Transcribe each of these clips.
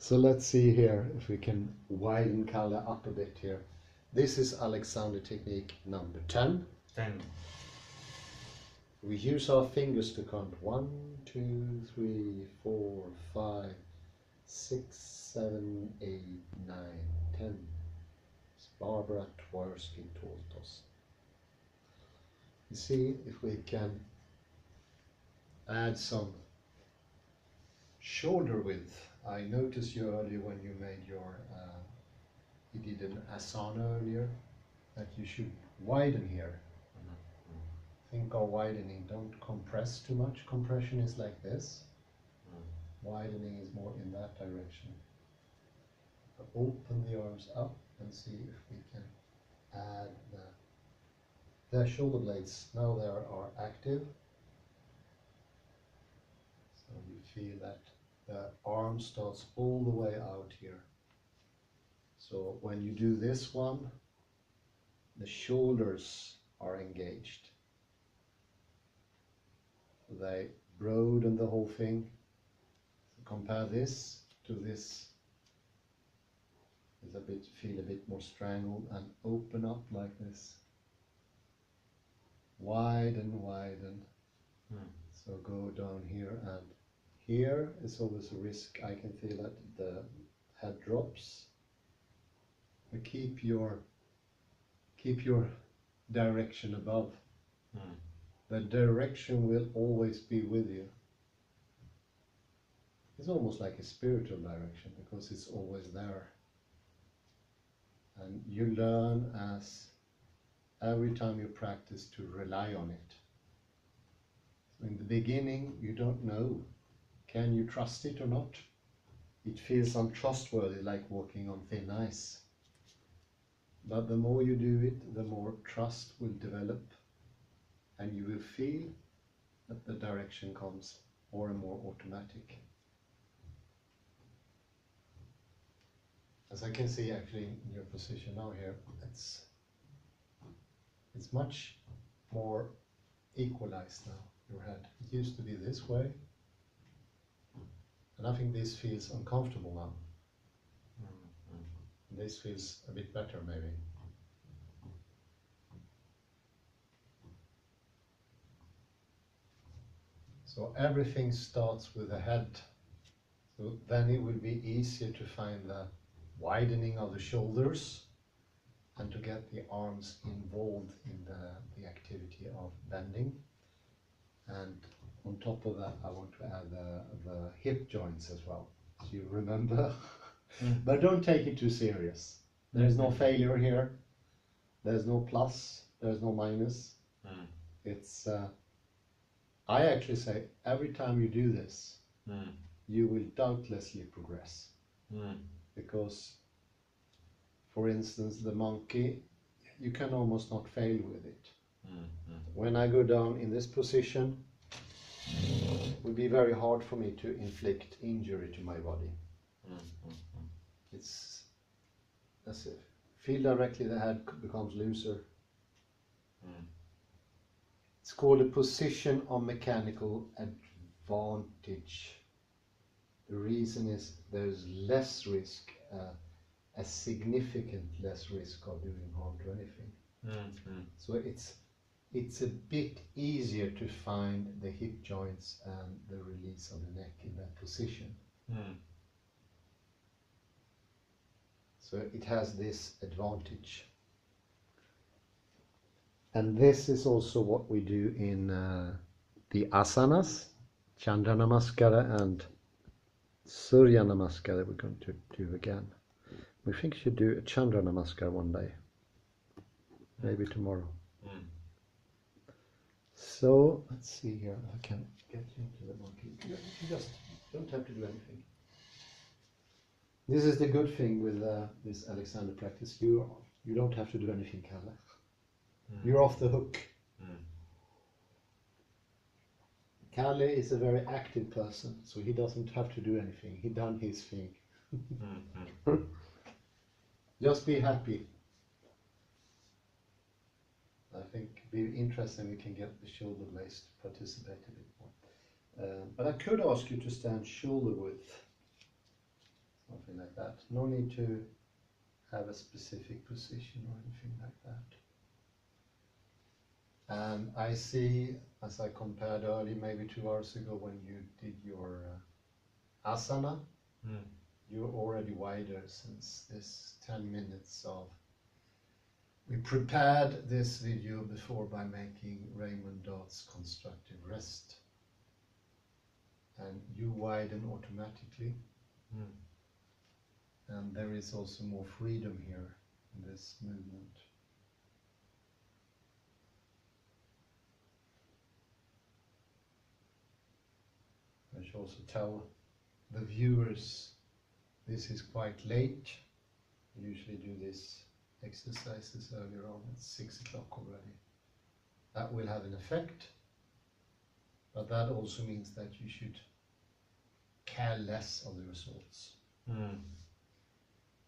So let's see here if we can widen Kalle up a bit here. This is Alexander technique number 10. 10. We use our fingers to count 1, 2, 3, 4, 5, 6, 7, 8, 9, 10. As Barbara Twersky taught us. You see if we can add some shoulder width. I noticed you earlier when you made your, you did an asana earlier, that you should widen here. Think of widening, don't compress too much. Compression is like this. Widening is more in that direction. Open the arms up and see if we can add the shoulder blades. Now they are active. So you feel that the arm starts all the way out here. So when you do this one, the shoulders are engaged. They broaden the whole thing. So compare this to this. It's feel a bit more strangled, and open up like this. Widen, widen. So go down here, and here is always a risk. I can feel that the head drops. But keep your direction above. The direction will always be with you. It's almost like a spiritual direction because it's always there. And you learn as every time you practice to rely on it. So in the beginning you don't know, can you trust it or not? It feels untrustworthy, like walking on thin ice. But the more you do it, the more trust will develop, and you will feel that the direction comes more and more automatic. As I can see actually in your position now here, it's much more equalized now, your head. It used to be this way, and I think this feels uncomfortable now. This feels a bit better maybe. So everything starts with the head. So then it will be easier to find the widening of the shoulders and to get the arms involved in the activity of bending. And on top of that, I want to add the hip joints as well, so you remember. But don't take it too serious. There is no failure here. There's no plus. There's no minus. It's. I actually say every time you do this, you will doubtlessly progress. Because, for instance, the monkey, you can almost not fail with it. When I go down in this position, it would be very hard for me to inflict injury to my body. It's as if feel directly the head becomes looser. It's called a position of mechanical advantage. The reason is there's less risk, a significant less risk of doing harm to anything. So it's a bit easier to find the hip joints and the release of the neck in that position. So it has this advantage. And this is also what we do in the asanas, Chandra Namaskara and Surya Namaskara we're going to do again. We think we should do a Chandra Namaskara one day, maybe tomorrow. So let's see here, I can get you into the monkey. You just don't have to do anything. This is the good thing with this Alexander practice. You don't have to do anything, Kalle. You're off the hook. Kalle is a very active person, so he doesn't have to do anything. He done his thing. Just be happy. I think it'd be interesting we can get the shoulder blades to participate a bit more. But I could ask you to stand shoulder width. something like that. No need to have a specific position or anything like that. And I see, as I compared earlier, maybe 2 hours ago when you did your asana, you're already wider since this 10 minutes of. We prepared this video before by making Raymond Dodd's constructive rest. And you widen automatically. And there is also more freedom here in this movement. I should also tell the viewers this is quite late. I usually do this exercises earlier on at 6 o'clock already. That will have an effect, but that also means that you should care less of the results.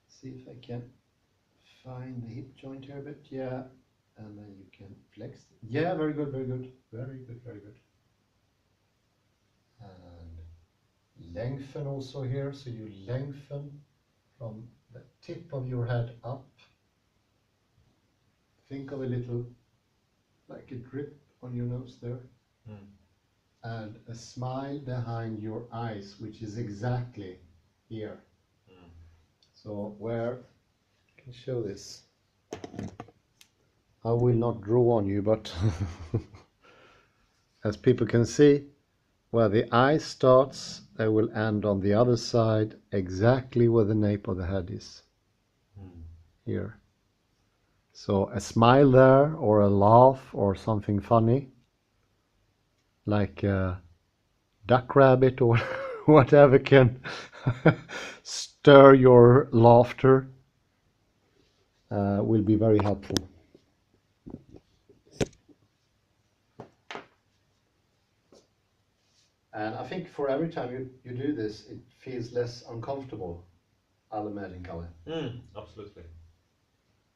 See if I can find the hip joint here a bit, yeah, and then you can flex. Yeah, very good, very good, very good, very good. And lengthen also here, so you lengthen from the tip of your head up. Think of a little, like a drip on your nose there. And a smile behind your eyes, which is exactly here. So where, I can show this. I will not draw on you, but as people can see, where the eye starts, they will end on the other side, exactly where the nape of the head is. Here. So a smile there, or a laugh, or something funny, like a duck rabbit or whatever can stir your laughter, will be very helpful. And I think for every time you do this, it feels less uncomfortable. I'll imagine, Kalle. Absolutely.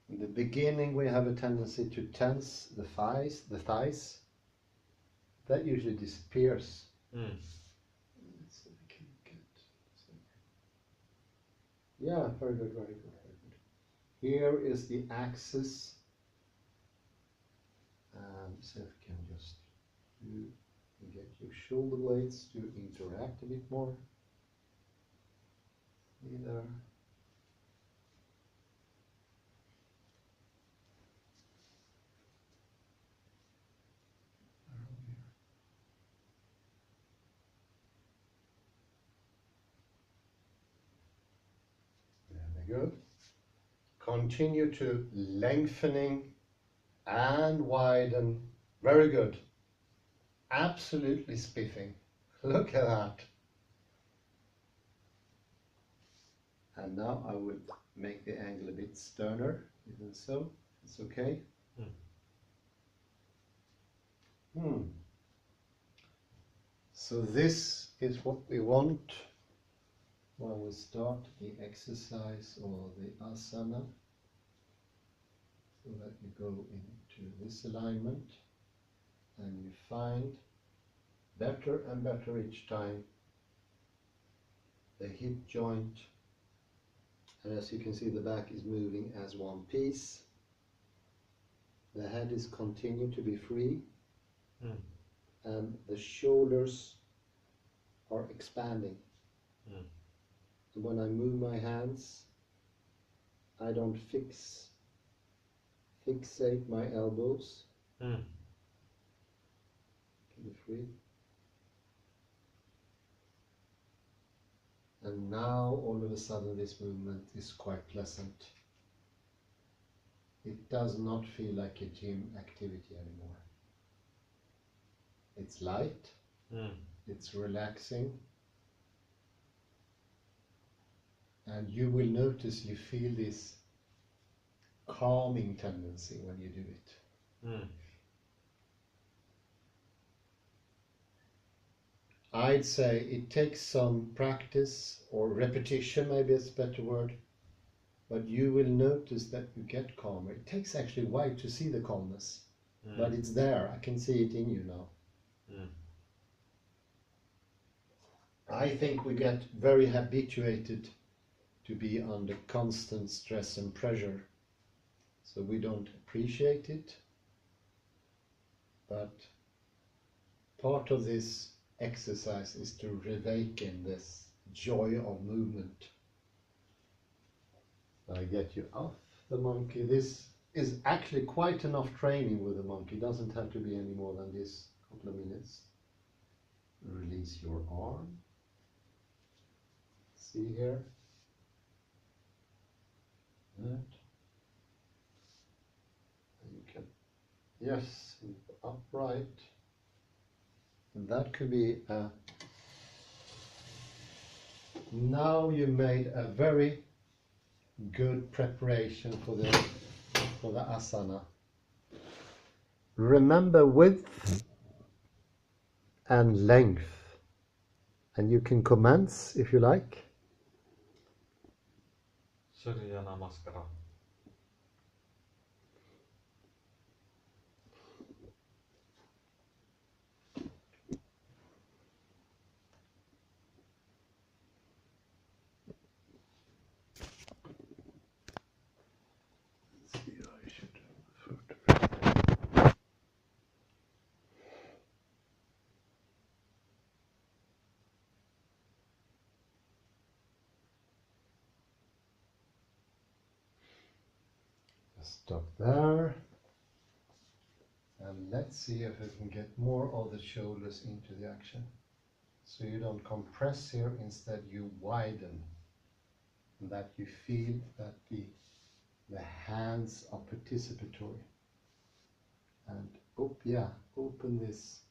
In the beginning, we have a tendency to tense the thighs. That usually disappears. Let's see if we can get. Yeah, very good, very good, very good. Here is the axis. And see if we can just get your shoulder blades to interact a bit more. Either. There we go. Continue to lengthening and widen. Very good. Absolutely spiffing. Look at that. And now I will make the angle a bit sterner, even so. It's okay. So this is what we want when we start the exercise or the asana. So that you go into this alignment and you find better and better each time the hip joint, and as you can see the back is moving as one piece. The head is continue to be free and the shoulders are expanding. And when I move my hands, I don't fixate my elbows. Can be free. And now all of a sudden this movement is quite pleasant. It does not feel like a gym activity anymore. It's light, it's relaxing, and you will notice you feel this calming tendency when you do it. I'd say it takes some practice or repetition, maybe it's a better word, but you will notice that you get calmer. It takes actually a while to see the calmness, but it's there. I can see it in you now. I think we get very habituated to be under constant stress and pressure. So we don't appreciate it. But part of this exercise is to awaken this joy of movement. I get you off the monkey. This is actually quite enough training with the monkey. It doesn't have to be any more than this couple of minutes. Release your arm. See here? That. And you can, yes, upright. And that could be now you made a very good preparation for the asana. Remember width and length, and you can commence if you like. Surya Namaskara. Stop there. And let's see if we can get more of the shoulders into the action. So you don't compress here, instead you widen. And that you feel that the hands are participatory. And open this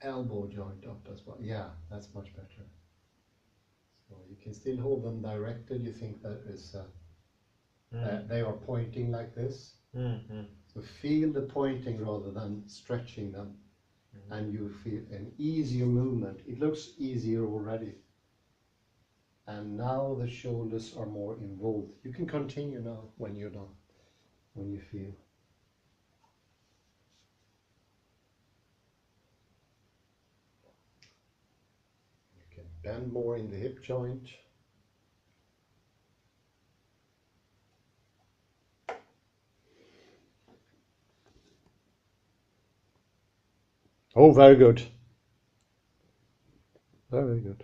elbow joint up as well. Yeah, that's much better. So you can still hold them directed. You think that is they are pointing like this. So feel the pointing rather than stretching them, and you feel an easier movement. It looks easier already. And now the shoulders are more involved. You can continue now when you're done, when you feel. You can bend more in the hip joint. Oh, very good. Very good.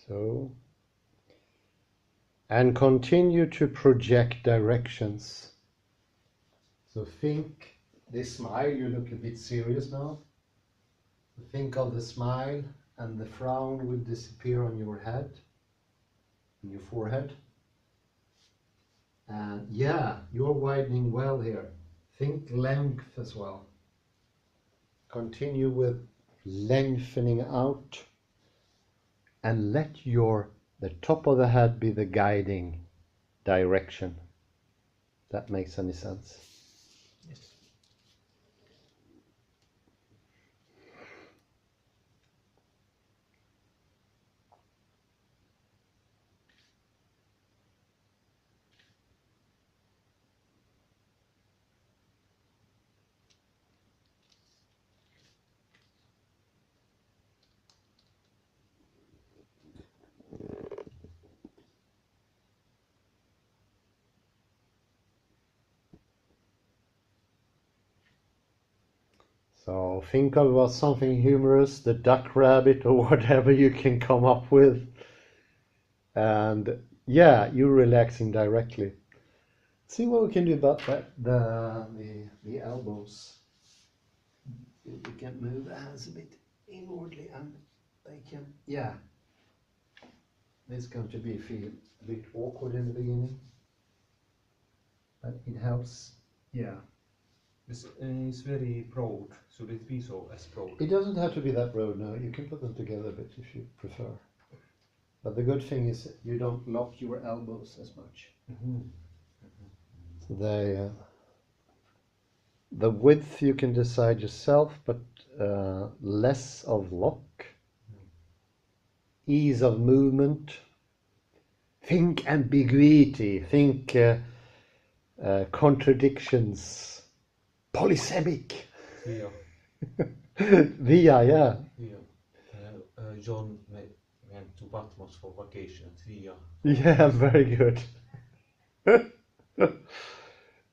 So, and continue to project directions. So think this smile, you look a bit serious now. Think of the smile, and the frown will disappear on your head, on your forehead. And yeah, you're widening well here. Think length as well. Continue with lengthening out, and let the top of the head be the guiding direction. That makes any sense? Yes. So think about something humorous, the duck rabbit or whatever you can come up with. And yeah, you're relaxing directly. See what we can do about that, the elbows. We can move the hands a bit inwardly, and they can, yeah. This is going to feel a bit awkward in the beginning, but it helps, yeah. This is very broad. Should it be so as broad? It doesn't have to be that broad now. You can put them together a bit if you prefer. But the good thing is you don't lock your elbows as much. So the width you can decide yourself, but less of lock, ease of movement. Think ambiguity, think contradictions, polysemic. Via. Via, yeah. John went to Patmos for vacation at Via. Yeah, very good.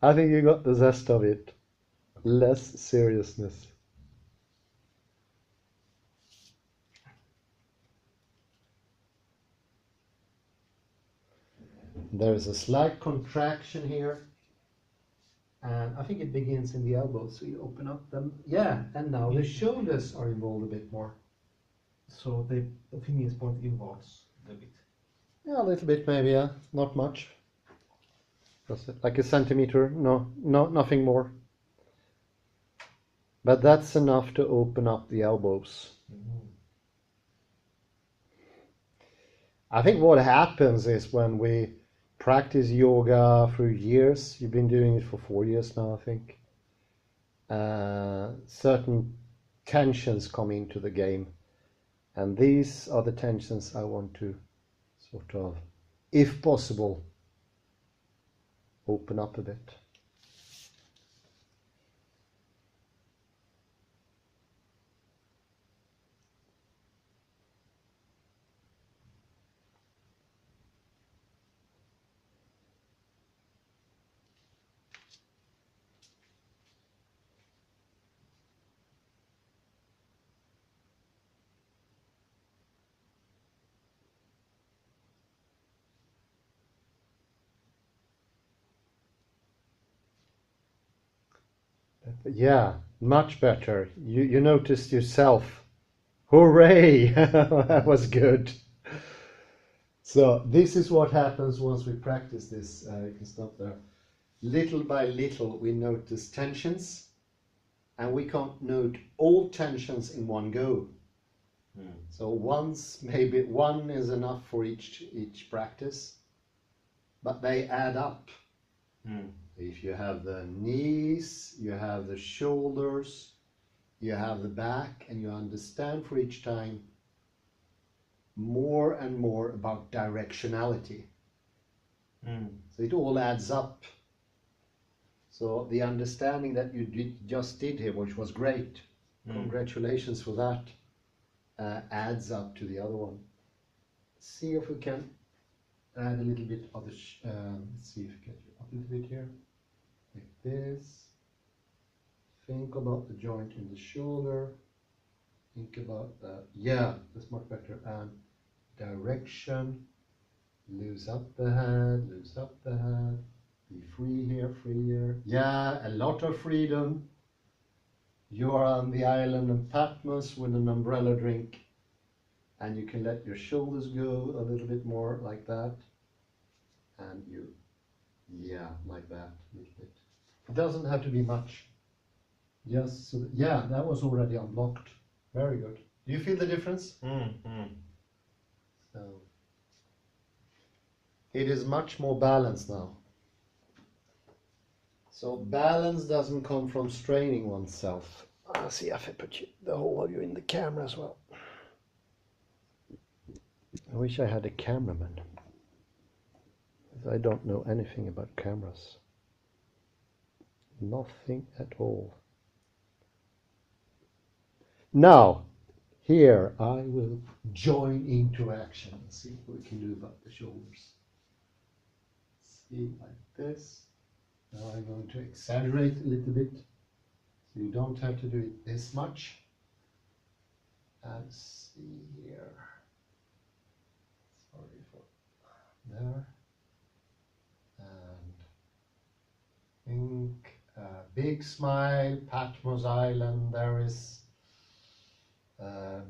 I think you got the zest of it. Less seriousness. There's a slight contraction here. And I think it begins in the elbows, so you open up them. Yeah, and now the shoulders are involved a bit more. So the fingers point inwards a bit. Yeah, a little bit maybe, yeah. Not much. That's it. Like a centimeter, no, nothing more. But that's enough to open up the elbows. I think what happens is when we practice yoga for years, you've been doing it for 4 years now, I think, certain tensions come into the game. And these are the tensions I want to sort of, if possible, open up a bit. Yeah, much better. You noticed yourself. Hooray! That was good. So this is what happens once we practice this. You can stop there. Little by little we notice tensions, and we can't note all tensions in one go. So once, maybe one is enough for each practice, but they add up. If you have the knees, you have the shoulders, you have the back, and you understand for each time more and more about directionality. So it all adds up. So the understanding that you just did here, which was great, congratulations for that, adds up to the other one. See if we can add a little bit of the, let's see if we get up a little bit here, like this. Think about the joint in the shoulder. Think about the, yeah, that's much better. And direction, loose up the head, loose up the head. Be free here, freer. Yeah, a lot of freedom. You are on the island of Patmos with an umbrella drink, and you can let your shoulders go a little bit more like that. And you, yeah, like that, a little bit. It doesn't have to be much. Just so that, yeah, that was already unblocked. Very good. Do you feel the difference? So it is much more balanced now. So balance doesn't come from straining oneself. See if I put the whole of you in the camera as well. I wish I had a cameraman. I don't know anything about cameras. Nothing at all. Now, here I will join into action and see what we can do about the shoulders. See, like this. Now I'm going to exaggerate a little bit, so you don't have to do it this much. And see here. Sorry for there. And think, big smile, Patmos Island. There is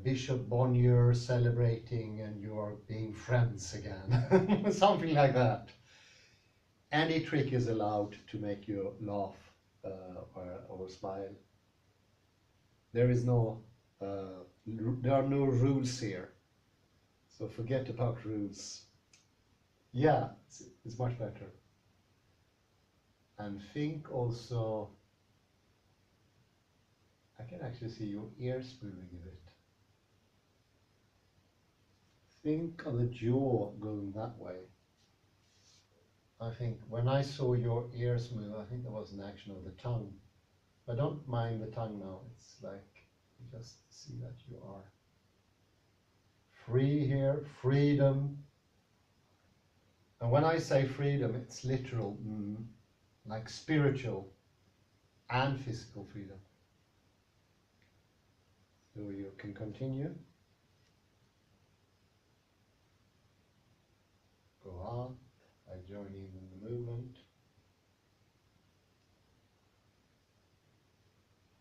Bishop Bonnier celebrating, and you are being friends again. Something like that. Any trick is allowed to make you laugh or smile. There is no, there are no rules here. So forget about rules. Yeah, it's much better. And think also, I can actually see your ears moving a bit. Think of the jaw going that way. I think when I saw your ears move, I think there was an action of the tongue. I don't mind the tongue now. It's like, you just see that you are free here, freedom. And when I say freedom, it's literal, like spiritual and physical freedom. So you can continue. Go on. I join in the movement.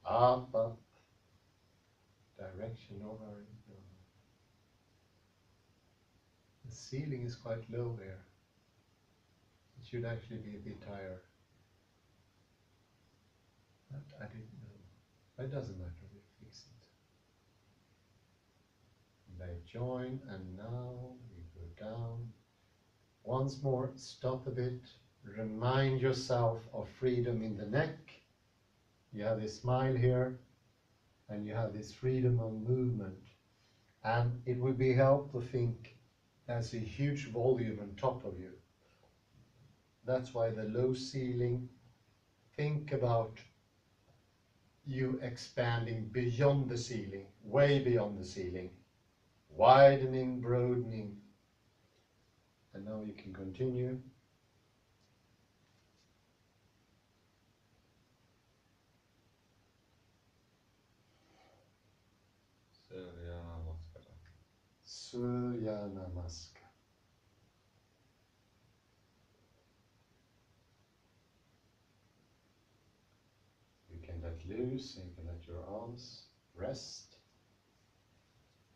Up, up. Direction over. The ceiling is quite low here. It should actually be a bit higher. But I didn't know. It doesn't matter, we fix it. They join, and now we go down. Once more, stop a bit. Remind yourself of freedom in the neck. You have this smile here, and you have this freedom of movement. And it would be helpful to think there's a huge volume on top of you. That's why the low ceiling. Think about you expanding beyond the ceiling, way beyond the ceiling, widening, broadening. And now you can continue. Surya Namaskara. Surya Namaskar. You can let loose, and you can let your arms rest.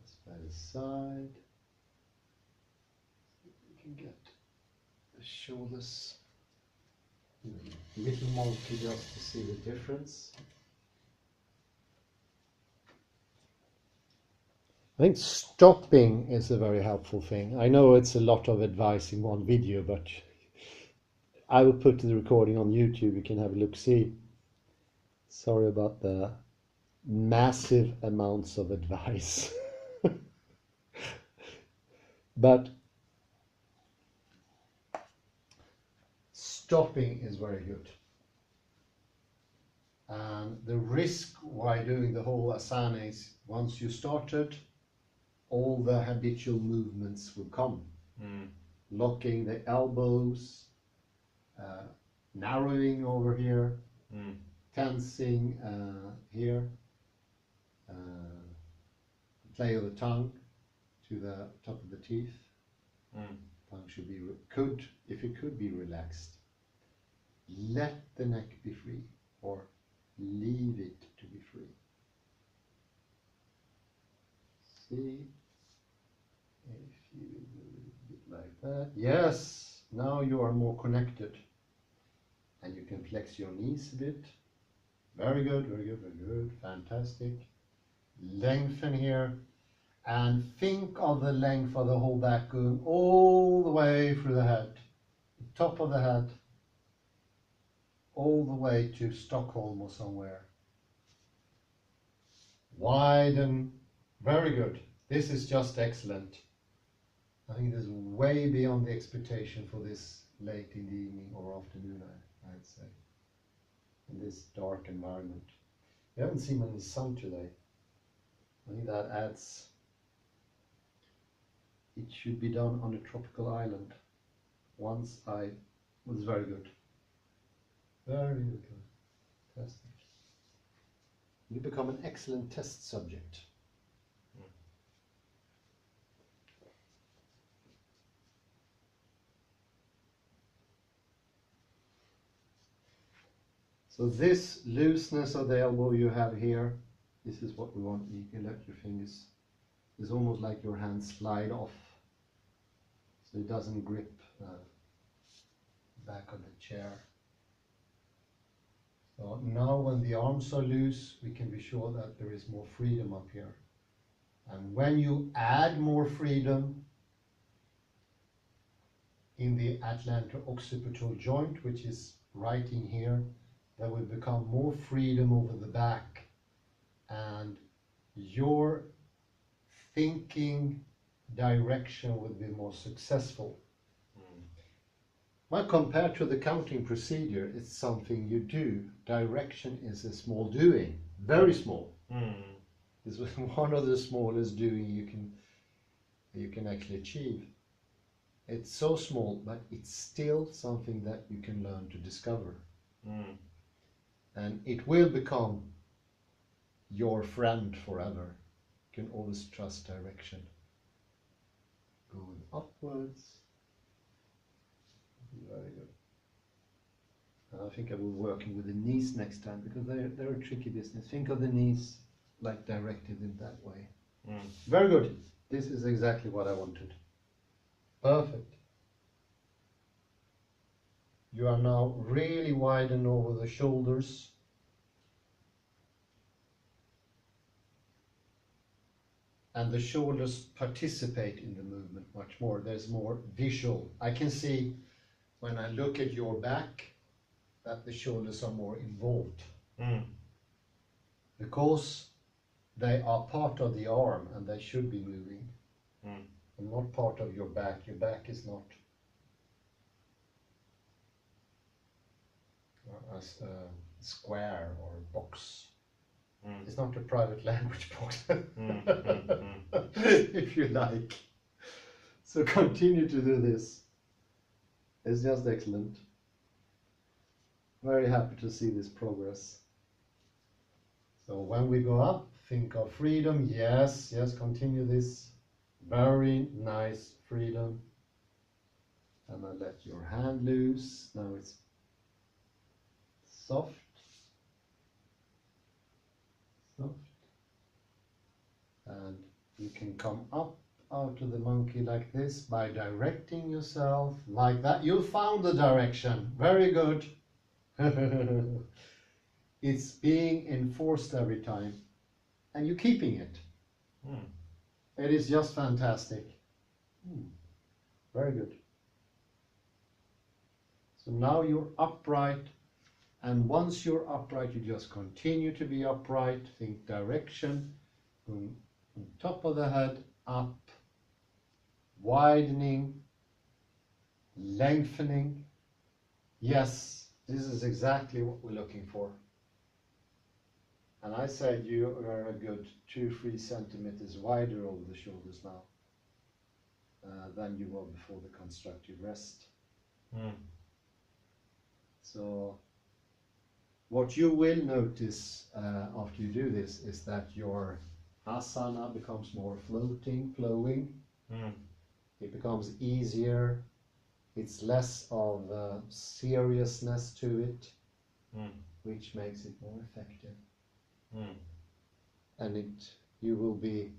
Just by the side. You can get the shoulders a little monkey just to see the difference. I think stopping is a very helpful thing. I know it's a lot of advice in one video, but I will put the recording on YouTube. You can have a look-see. Sorry about the massive amounts of advice. But stopping is very good. And the risk while doing the whole asana is once you started, all the habitual movements will come. Locking the elbows, narrowing over here, tensing here, play of the tongue to the top of the teeth. Tongue should be, if it could be relaxed. Let the neck be free, or leave it to be free. See if you move a bit like that. Yes, now you are more connected. And you can flex your knees a bit. Very good, very good, very good. Fantastic. Lengthen here. And think of the length of the whole back going all the way through the head. The top of the head. All the way to Stockholm or somewhere. Widen. Very good. This is just excellent. I think this is way beyond the expectation for this late in the evening or afternoon, I'd say, in this dark environment. We haven't seen any sun today. I think that adds. It should be done on a tropical island. Was very good. Very good. Fantastic. You become an excellent test subject. So this looseness of the elbow you have here, this is what we want. You can let your fingers, it's almost like your hands slide off, so it doesn't grip back of the chair. So now when the arms are loose, we can be sure that there is more freedom up here. And when you add more freedom, in the atlanto-occipital joint, which is right in here. There will become more freedom over the back, and your thinking direction will be more successful. Well, compared to the counting procedure, it's something you do. Direction is a small doing, very small. This was one of the smallest doing you can actually achieve. It's so small, but it's still something that you can learn to discover. And it will become your friend forever. You can always trust direction. Going upwards. Very good. And I think I will be working with the knees next time, because they're a tricky business. Think of the knees like directed in that way. Very good. This is exactly what I wanted. Perfect. You are now really widened over the shoulders. And the shoulders participate in the movement much more. There's more visual. I can see when I look at your back that the shoulders are more involved. Because they are part of the arm and they should be moving. And not part of your back. Your back is not a square or a box. It's not a private language box, if you like. So continue to do this. It's just excellent. Very happy to see this progress. So when we go up, think of freedom. Yes, continue this. Very nice freedom. And then let your hand loose. Now it's soft. And you can come up out of the monkey like this by directing yourself like that. You found the direction. Very good. It's being enforced every time, and you're keeping it. It is just fantastic. Very good. So now you're upright, and once you're upright, you just continue to be upright. Think direction, going on top of the head, up, widening, lengthening. Yes, this is exactly what we're looking for. And I said you are a good 2-3 centimeters wider over the shoulders now than you were before the constructive rest. So what you will notice after you do this is that your asana becomes more flowing. It becomes easier. It's less of seriousness to it, which makes it more effective. And you will be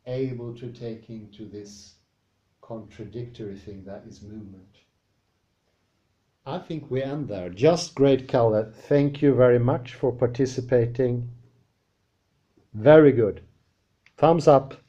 able to take into this contradictory thing that is movement. I think we end there. Just great, Kalle. Thank you very much for participating. Very good. Thumbs up.